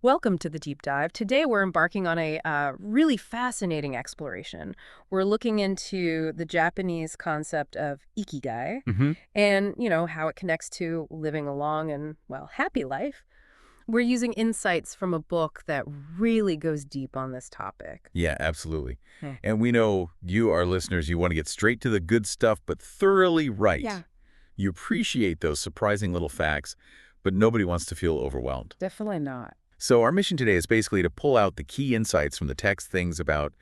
Welcome to the deep dive. Today we're embarking on a really fascinating exploration. We're looking into the Japanese concept of Ikigai Hmm. and, how it connects to living a long and, well, happy life. We're using insights from a book that really goes deep on this topic. Yeah, absolutely. Hmm. And we know you, our listeners, you want to get straight to the good stuff, but thoroughly right. Yeah, You appreciate those surprising little facts, but nobody wants to feel overwhelmed. definitely not. So our mission today is basically to pull out the key insights from the text, things about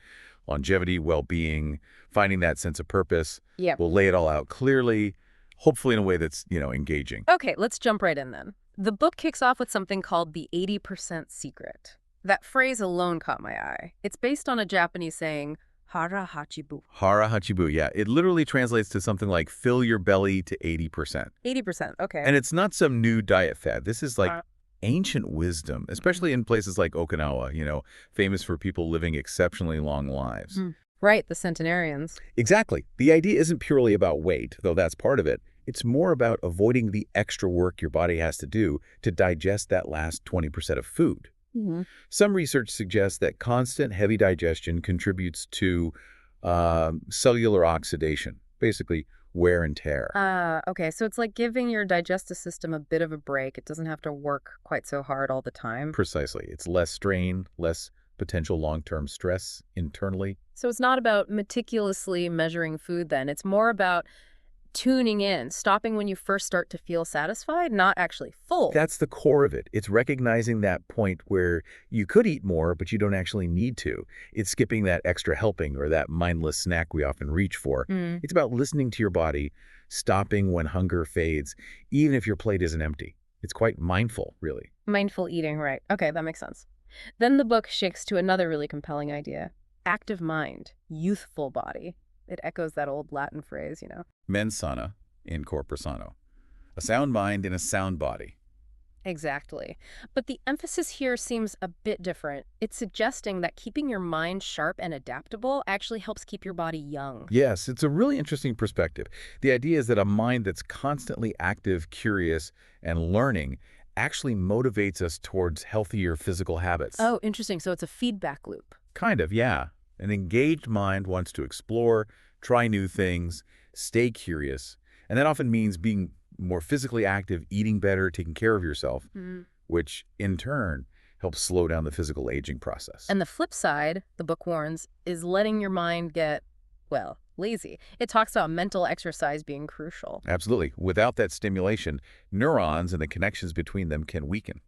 longevity, well-being, finding that sense of purpose. Yep. We'll lay it all out clearly, hopefully in a way that's, engaging. Okay, let's jump right in then. The book kicks off with something called the 80% secret. That phrase alone caught my eye. It's based on a Japanese saying, hara hachibu. Hara Hachibu, yeah. It literally translates to something like fill your belly to 80%. 80%, okay. And it's not some new diet fad. This is like Uh, ancient wisdom, especially in places like Okinawa, famous for people living exceptionally long lives. Hmm. Right, the centenarians. Exactly. The idea isn't purely about weight, though that's part of it. It's more about avoiding the extra work your body has to do to digest that last 20% of food. Hmm. Some research suggests that constant heavy digestion contributes to cellular oxidation, basically wear and tear. Okay, so it's like giving your digestive system a bit of a break. It doesn't have to work quite so hard all the time. Precisely. It's less strain, less potential long-term stress internally. So it's not about meticulously measuring food then. It's more about tuning in, stopping when you first start to feel satisfied, not actually full. That's the core of it. It's recognizing that point where you could eat more, but you don't actually need to. It's skipping that extra helping or that mindless snack we often reach for. Mm, It's about listening to your body, stopping when hunger fades, even if your plate isn't empty. It's quite mindful, really. mindful eating, right. Okay, that makes sense. Then the book shakes to another really compelling idea. Active mind, youthful body. It echoes that old Latin phrase. Mens sana in corpore sano. A sound mind in a sound body. Exactly. But the emphasis here seems a bit different. It's suggesting that keeping your mind sharp and adaptable actually helps keep your body young. Yes, it's a really interesting perspective. The idea is that a mind that's constantly active, curious, and learning actually motivates us towards healthier physical habits. Oh, interesting. So it's a feedback loop. Kind of, yeah. An engaged mind wants to explore, try new things, stay curious, and that often means being more physically active, eating better, taking care of yourself, Mm. which in turn helps slow down the physical aging process. And the flip side, the book warns, is letting your mind get, well, lazy. It talks about mental exercise being crucial. Absolutely. Without that stimulation, neurons and the connections between them can weaken.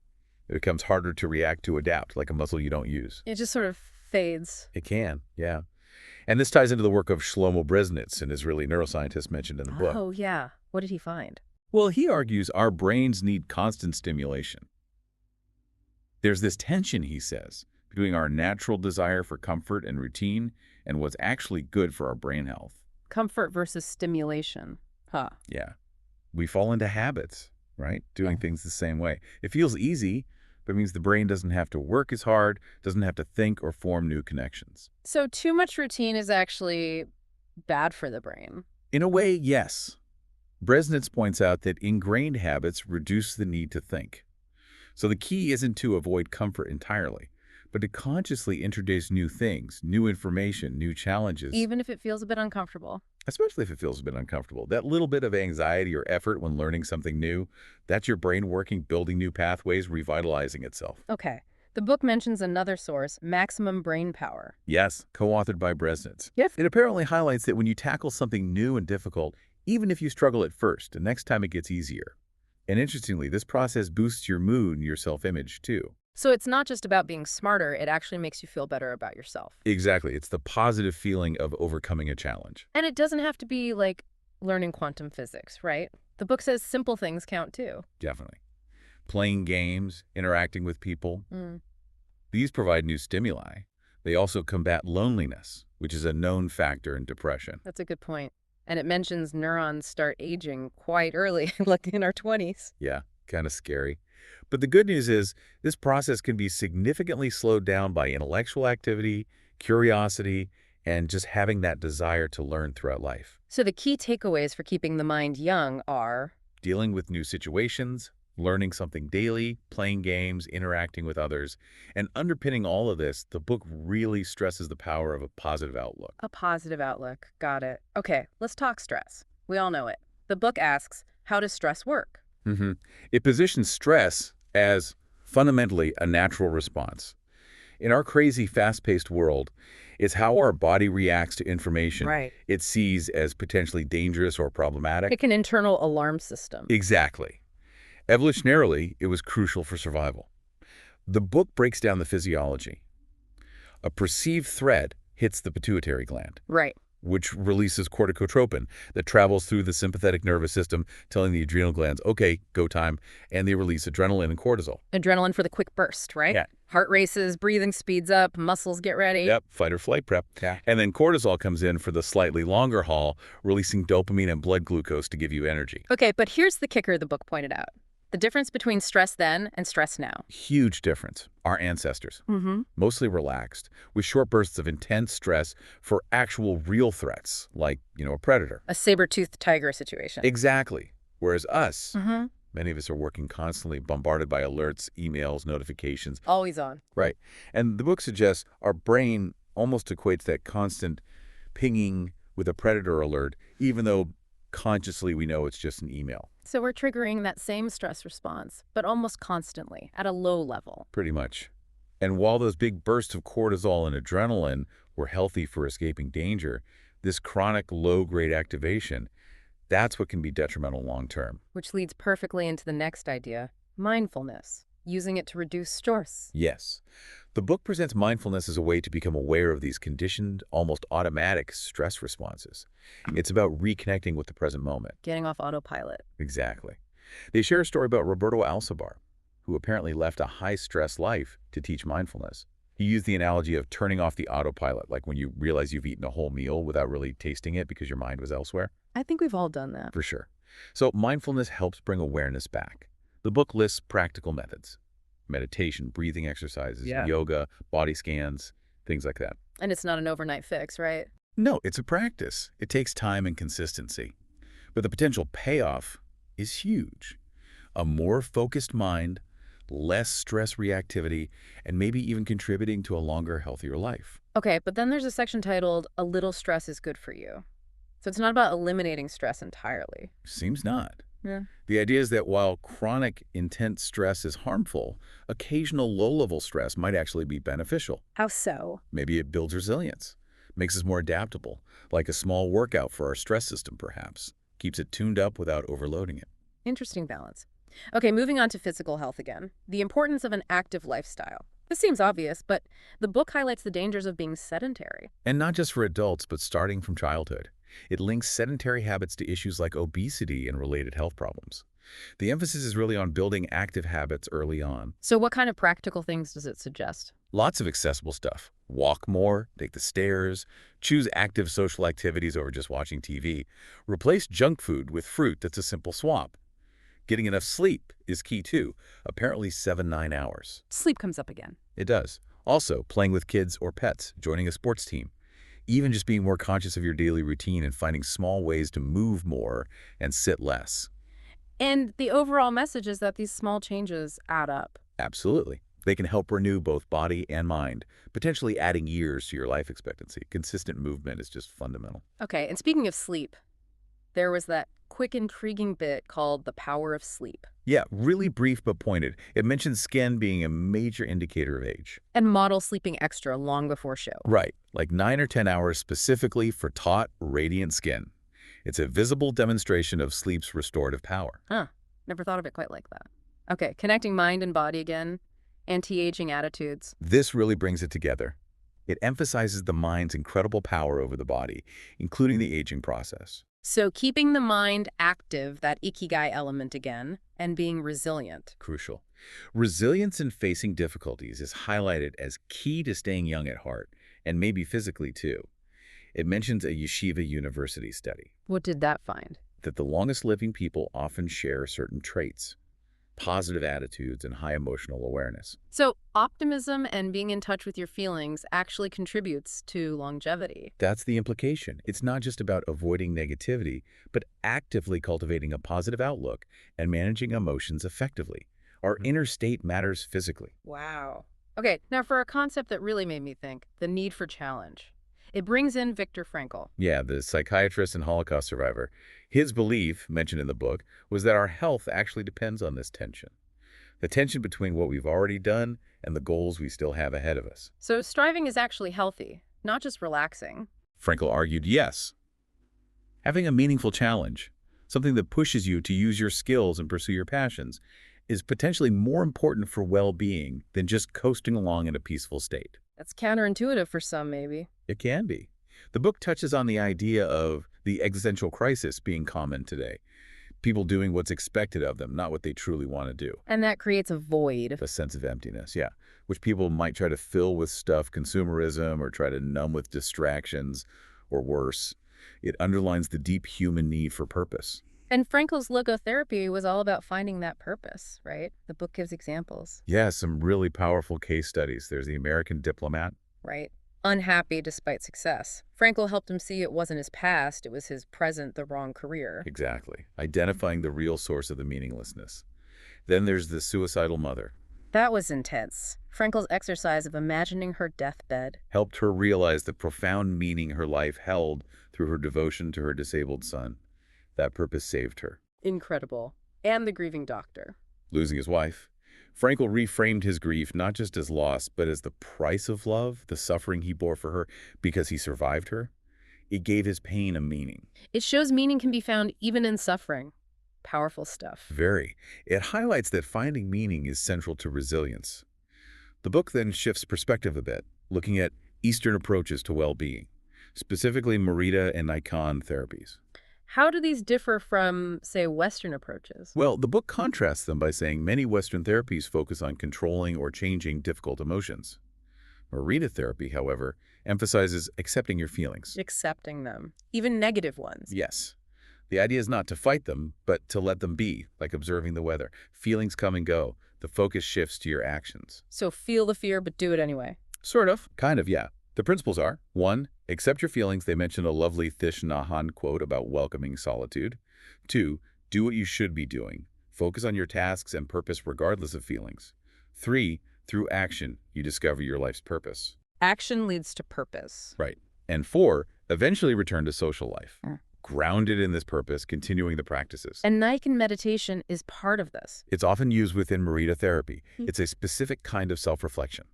It becomes harder to react to adapt, like a muscle you don't use. It just sort of fades. It can, yeah. And this ties into the work of Shlomo Brezhnitz, an Israeli neuroscientist mentioned in the book. Oh, yeah. What did he find? Well, he argues our brains need constant stimulation. There's this tension, he says, between our natural desire for comfort and routine and what's actually good for our brain health. Comfort versus stimulation. Huh. Yeah. We fall into habits, right? Doing Yeah. things the same way. It feels easy, but it means the brain doesn't have to work as hard, doesn't have to think or form new connections. So too much routine is actually bad for the brain. In a way, yes. Brezhnitz points out that ingrained habits reduce the need to think. So the key isn't to avoid comfort entirely, but to consciously introduce new things, new information, new challenges, Even if it feels a bit uncomfortable. especially if it feels a bit uncomfortable. That little bit of anxiety or effort when learning something new, that's your brain working, building new pathways, revitalizing itself. Okay. The book mentions another source, maximum brain power. Yes, co-authored by Brezhnitz. Yes. It apparently highlights that when you tackle something new and difficult, even if you struggle at first, the next time it gets easier. And interestingly, this process boosts your mood and your self-image too. So it's not just about being smarter, it actually makes you feel better about yourself. Exactly. It's the positive feeling of overcoming a challenge. And it doesn't have to be like learning quantum physics, right? The book says simple things count too. Definitely. Playing games, interacting with people, Mm. these provide new stimuli. They also combat loneliness, which is a known factor in depression. That's a good point. And it mentions neurons start aging quite early, like in our 20s. Yeah, kind of scary. But the good news is this process can be significantly slowed down by intellectual activity, curiosity, and just having that desire to learn throughout life. So the key takeaways for keeping the mind young are Dealing with new situations, learning something daily, playing games, interacting with others. And underpinning all of this, the book really stresses the power of a positive outlook. A positive outlook. Got it. Okay, let's talk stress. We all know it. The book asks, how does stress work? hmm It positions stress as fundamentally a natural response. In our crazy, fast-paced world, it's how our body reacts to information Right. it sees as potentially dangerous or problematic. Like an internal alarm system. Exactly. Evolutionarily, it was crucial for survival. The book breaks down the physiology. A perceived threat hits the pituitary gland, Right. which releases corticotropin that travels through the sympathetic nervous system, telling the adrenal glands, okay, go time, and they release adrenaline and cortisol. Adrenaline for the quick burst, right? Yeah. Heart races, breathing speeds up, muscles get ready. Yep, fight or flight prep. Yeah. And then cortisol comes in for the slightly longer haul, releasing dopamine and blood glucose to give you energy. Okay, but here's the kicker the book pointed out. The difference between stress then and stress now. Huge difference. Our ancestors, Mm-hmm. mostly relaxed, with short bursts of intense stress for actual real threats, like, a predator. A saber-toothed tiger situation. Exactly. Whereas us, Mm-hmm. many of us are working constantly, bombarded by alerts, emails, notifications. Always on. Right. And the book suggests our brain almost equates that constant pinging with a predator alert, even though consciously we know it's just an email. So we're triggering that same stress response, but almost constantly, at a low level. Pretty much. And while those big bursts of cortisol and adrenaline were healthy for escaping danger, this chronic low-grade activation, that's what can be detrimental long-term. Which leads perfectly into the next idea, mindfulness, using it to reduce stress. Yes. The book presents mindfulness as a way to become aware of these conditioned, almost automatic stress responses. It's about reconnecting with the present moment. Getting off autopilot. Exactly. They share a story about Roberto Alcibar, who apparently left a high-stress life to teach mindfulness. He used the analogy of turning off the autopilot, like when you realize you've eaten a whole meal without really tasting it because your mind was elsewhere. I think we've all done that. For sure. So mindfulness helps bring awareness back. The book lists practical methods: meditation, breathing exercises, Yeah. yoga, body scans, things like that. And it's not an overnight fix, right? No, it's a practice. It takes time and consistency. But the potential payoff is huge. A more focused mind, less stress reactivity, and maybe even contributing to a longer, healthier life. Okay, but then there's a section titled, A Little Stress is Good for You. So it's not about eliminating stress entirely. Seems not. Yeah. The idea is that while chronic, intense stress is harmful, occasional low-level stress might actually be beneficial. How so? Maybe it builds resilience, makes us more adaptable, like a small workout for our stress system, perhaps. Keeps it tuned up without overloading it. Interesting balance. Okay, moving on to physical health again. The importance of an active lifestyle. This seems obvious, but the book highlights the dangers of being sedentary. And not just for adults, but starting from childhood. It links sedentary habits to issues like obesity and related health problems. The emphasis is really on building active habits early on. So what kind of practical things does it suggest? Lots of accessible stuff. Walk more, take the stairs, choose active social activities over just watching TV. Replace junk food with fruit that's a simple swap. Getting enough sleep is key too, apparently 7-9 hours. Sleep comes up again. It does. Also, playing with kids or pets, joining a sports team. Even just being more conscious of your daily routine and finding small ways to move more and sit less. And the overall message is that these small changes add up. Absolutely. They can help renew both body and mind, potentially adding years to your life expectancy. Consistent movement is just fundamental. Okay, and speaking of sleep, there was that quick, intriguing bit called The Power of Sleep. Yeah, really brief but pointed. It mentions skin being a major indicator of age. And model sleeping extra long before show. Right, like 9 or 10 hours specifically for taut, radiant skin. It's a visible demonstration of sleep's restorative power. Huh, never thought of it quite like that. Okay, connecting mind and body again, anti-aging attitudes. This really brings it together. It emphasizes the mind's incredible power over the body, including the aging process. So keeping the mind active, that Ikigai element again, and being resilient. Crucial. Resilience in facing difficulties is highlighted as key to staying young at heart, and maybe physically too. It mentions a yeshiva university study What did that find? that the longest living people often share certain traits. positive attitudes, and high emotional awareness. So optimism and being in touch with your feelings actually contributes to longevity. That's the implication. It's not just about avoiding negativity, but actively cultivating a positive outlook and managing emotions effectively. Our inner state matters physically. Wow. Okay, now for a concept that really made me think, the need for challenge. It brings in Viktor Frankl. Yeah, the psychiatrist and Holocaust survivor. His belief, mentioned in the book, was that our health actually depends on this tension. The tension between what we've already done and the goals we still have ahead of us. So striving is actually healthy, not just relaxing. Frankl argued yes. Having a meaningful challenge, something that pushes you to use your skills and pursue your passions, is potentially more important for well-being than just coasting along in a peaceful state. That's counterintuitive for some, maybe. It can be. The book touches on the idea of the existential crisis being common today. People doing what's expected of them, not what they truly want to do. And that creates a void. A sense of emptiness, yeah, which people might try to fill with stuff, consumerism, or try to numb with distractions, or worse. It underlines the deep human need for purpose. And Frankl's logotherapy was all about finding that purpose, right? The book gives examples. Yeah, some really powerful case studies. There's the American diplomat. Right. Unhappy despite success. Frankl helped him see it wasn't his past, it was his present, the wrong career. Exactly. Identifying the real source of the meaninglessness. Then there's the suicidal mother. That was intense. Frankl's exercise of imagining her deathbed. Helped her realize the profound meaning her life held through her devotion to her disabled son. That purpose saved her. Incredible. And the grieving doctor. Losing his wife. Frankl reframed his grief not just as loss, but as the price of love, the suffering he bore for her because he survived her. It gave his pain a meaning. It shows meaning can be found even in suffering. Powerful stuff. Very. It highlights that finding meaning is central to resilience. The book then shifts perspective a bit, looking at Eastern approaches to well-being, specifically Morita and Nikan therapies. How do these differ from, say, Western approaches? Well, the book contrasts them by saying many Western therapies focus on controlling or changing difficult emotions. Morita therapy, however, emphasizes accepting your feelings. Accepting them, even negative ones. Yes. The idea is not to fight them, but to let them be, like observing the weather. Feelings come and go. The focus shifts to your actions. So feel the fear, but do it anyway. Sort of. Kind of, yeah. The principles are, 1, accept your feelings. They mention a lovely Thich Nhat Hanh quote about welcoming solitude. 2, do what you should be doing. Focus on your tasks and purpose regardless of feelings. 3, through action, you discover your life's purpose. Action leads to purpose. Right. And 4, eventually return to social life. Grounded in this purpose, continuing the practices. And Nikan meditation is part of this. It's often used within Morita therapy. It's a specific kind of self-reflection.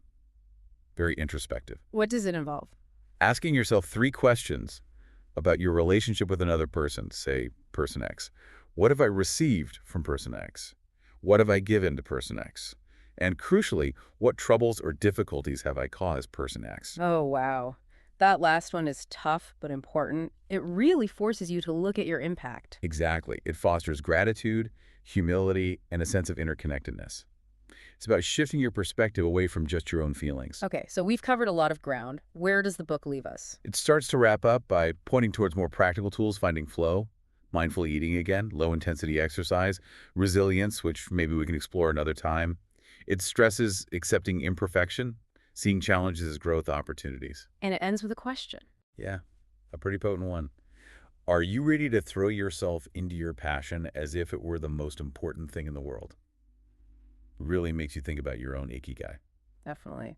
Very introspective. What does it involve? Asking yourself 3 questions about your relationship with another person, say person X. What have I received from person X? What have I given to person X? And crucially, what troubles or difficulties have I caused person X? Oh, wow. That last one is tough but important. It really forces you to look at your impact. Exactly. It fosters gratitude, humility, and a sense of interconnectedness. It's about shifting your perspective away from just your own feelings. Okay, so we've covered a lot of ground. Where does the book leave us? It starts to wrap up by pointing towards more practical tools, finding flow, mindful eating again, low-intensity exercise, resilience, which maybe we can explore another time. It stresses accepting imperfection, seeing challenges as growth opportunities. And it ends with a question. Yeah, a pretty potent one. Are you ready to throw yourself into your passion as if it were the most important thing in the world? Really makes you think about your own Ikigai. Definitely.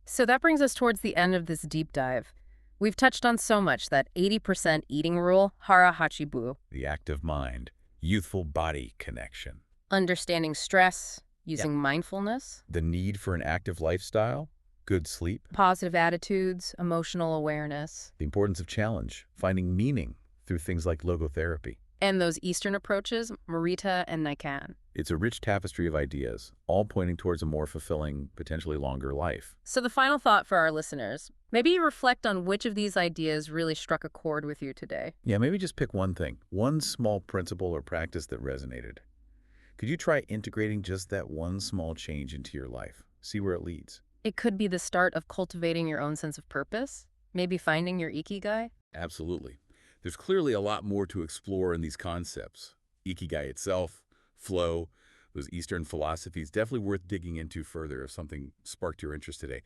So that brings us towards the end of this deep dive. We've touched on so much: that 80% eating rule, hara hachibu, The active mind, youthful body connection, understanding stress, using mindfulness, the need for an active lifestyle, good sleep, positive attitudes, emotional awareness, the importance of challenge, finding meaning through things like logotherapy. and those Eastern approaches, Morita and Nikan. It's a rich tapestry of ideas, all pointing towards a more fulfilling, potentially longer life. So the final thought for our listeners, maybe you reflect on which of these ideas really struck a chord with you today. Yeah, maybe just pick one thing, one small principle or practice that resonated. Could you try integrating just that one small change into your life? See where it leads. It could be the start of cultivating your own sense of purpose, maybe finding your Ikigai. Absolutely. There's clearly a lot more to explore in these concepts. Ikigai itself, flow, Those Eastern philosophies definitely worth digging into further if something sparked your interest today.